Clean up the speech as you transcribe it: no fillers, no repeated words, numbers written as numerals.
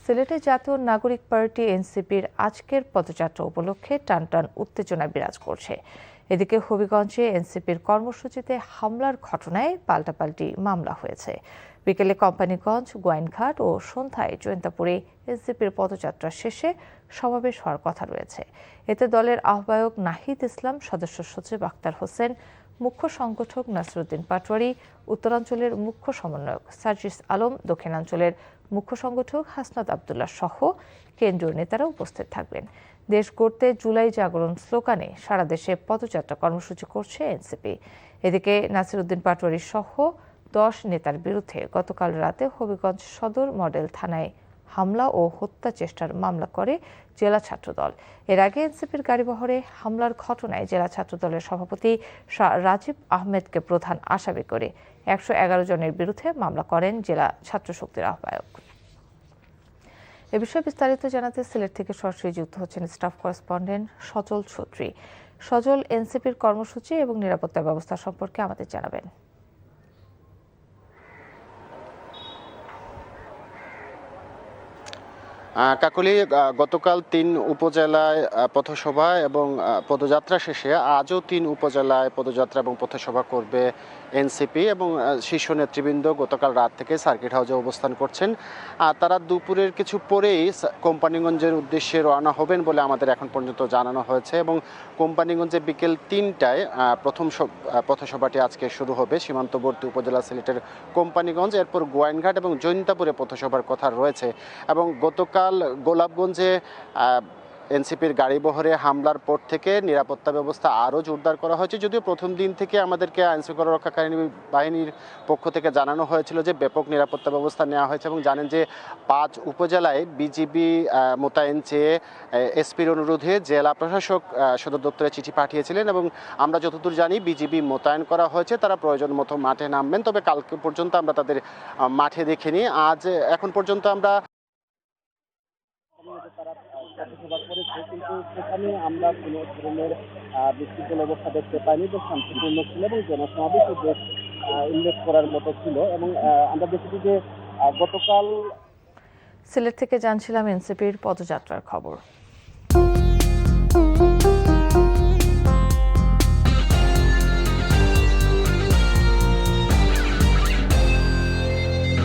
সিলেটে জাতীয় নাগরিক পার্টি এনসিপির আজকের পদযাত্রা উপলক্ষে টানটান উত্তেজনা বিরাজ করছে। এদিকে হবিগঞ্জে এনসিপির কর্মসূচিতে হামলার ঘটনায় পাল্টাপাল্টি মামলা হয়েছে। বিকেলে কোম্পানিগঞ্জ, গোয়াইনঘাট ও সন্ধ্যায় জৈন্তাপুরে এনসিপির পদযাত্রা শেষে সমাবেশ হওয়ার কথা রয়েছে। এতে দলের আহ্বায়ক নাহিদ ইসলাম, সদস্য সচিব আক্তার হোসেন, মুখ্য সংগঠক নাসিরউদ্দিন পাটোয়ারি, উত্তরাঞ্চলের মুখ্য সমন্বয়ক সার্জিস আলম, দক্ষিণাঞ্চলের মুখ্য সংগঠক হাসনাত আবদুল্লাহ সহ কেন্দ্রীয় নেতারা উপস্থিত থাকবেন। দেশ গড়তে জুলাই জাগরণ স্লোগানে সারা দেশে পদযাত্রা কর্মসূচি করছে এনসিপি। এদিকে নাসিরউদ্দিন পাটোয়ারি সহ 10 নেতার বিরুদ্ধে গতকাল রাতে হবিগঞ্জ সদর মডেল থানায় হামলা ও হত্যা চেষ্টার মামলা করে জেলা ছাত্রদল। এর আগে এনসিপির গাড়িবহরে হামলার ঘটনায় জেলা ছাত্রদলের সভাপতি রাজীব আহমেদকে প্রধান আসামি করে 111 জনের বিরুদ্ধে মামলা করেন জেলা ছাত্র শক্তির আহ্বায়ক। এ বিষয়ে বিস্তারিত জানাতে সিলেট থেকে সরাসরি যুক্ত হচ্ছেন স্টাফ করেসপন্ডেন্ট সজল ছত্রী। সজল, এনসিপির কর্মসূচি এবং নিরাপত্তা ব্যবস্থা সম্পর্কে আমাদের জানাবেন। কাকলি, গতকাল 3 উপজেলায় পথসভা এবং পদযাত্রা শেষে আজও 3 উপজেলায় পদযাত্রা এবং পথসভা করবে এনসিপি এবং শীর্ষ নেতৃবৃন্দ গতকাল রাত থেকে সার্কিট হাউসে অবস্থান করছেন। তারা দুপুরের কিছু পরেই কোম্পানিগঞ্জের উদ্দেশ্যে রওনা হবেন বলে আমাদের এখন পর্যন্ত জানানো হয়েছে এবং কোম্পানিগঞ্জে বিকেল 3টায় প্রথম পথসভাটি আজকে শুরু হবে সীমান্তবর্তী উপজেলা সিলেটের কোম্পানিগঞ্জ। এরপর গোয়াইনঘাট এবং জৈন্তাপুরে পথসভার কথা রয়েছে এবং গতকাল গোলাপগঞ্জে এনসিপির গাড়িবহরে হামলার পর থেকে নিরাপত্তা ব্যবস্থা আরও জোরদার করা হয়েছে। যদিও প্রথম দিন থেকে আমাদেরকে আইনশৃঙ্খলা রক্ষাকারী বাহিনীর পক্ষ থেকে জানানো হয়েছিল যে ব্যাপক নিরাপত্তা ব্যবস্থা নেওয়া হয়েছে এবং জানেন যে 5 উপজেলায় বিজিবি মোতায়েন চেয়ে এসপির অনুরোধে জেলা প্রশাসক সদর দপ্তরে চিঠি পাঠিয়েছিলেন এবং আমরা যতদূর জানি বিজিবি মোতায়েন করা হয়েছে, তারা প্রয়োজন মতো মাঠে নামবেন। তবে কালকে পর্যন্ত আমরা তাদের মাঠে দেখিনি। আজ এখন পর্যন্ত আমরা তারা পথসভা করেছে, কিন্তু সেখানে আমরা কোনো ধরনের বিশৃঙ্খল অবস্থা দেখতে পাইনি। বেশ শান্তিপূর্ণ ছিল এবং জনসমাবেশও বেশ উল্লেখ করার মতো ছিল এবং আমরা দেখেছি যে গতকাল সিলেট থেকে জানছিলাম এনসিপির পদযাত্রার খবর।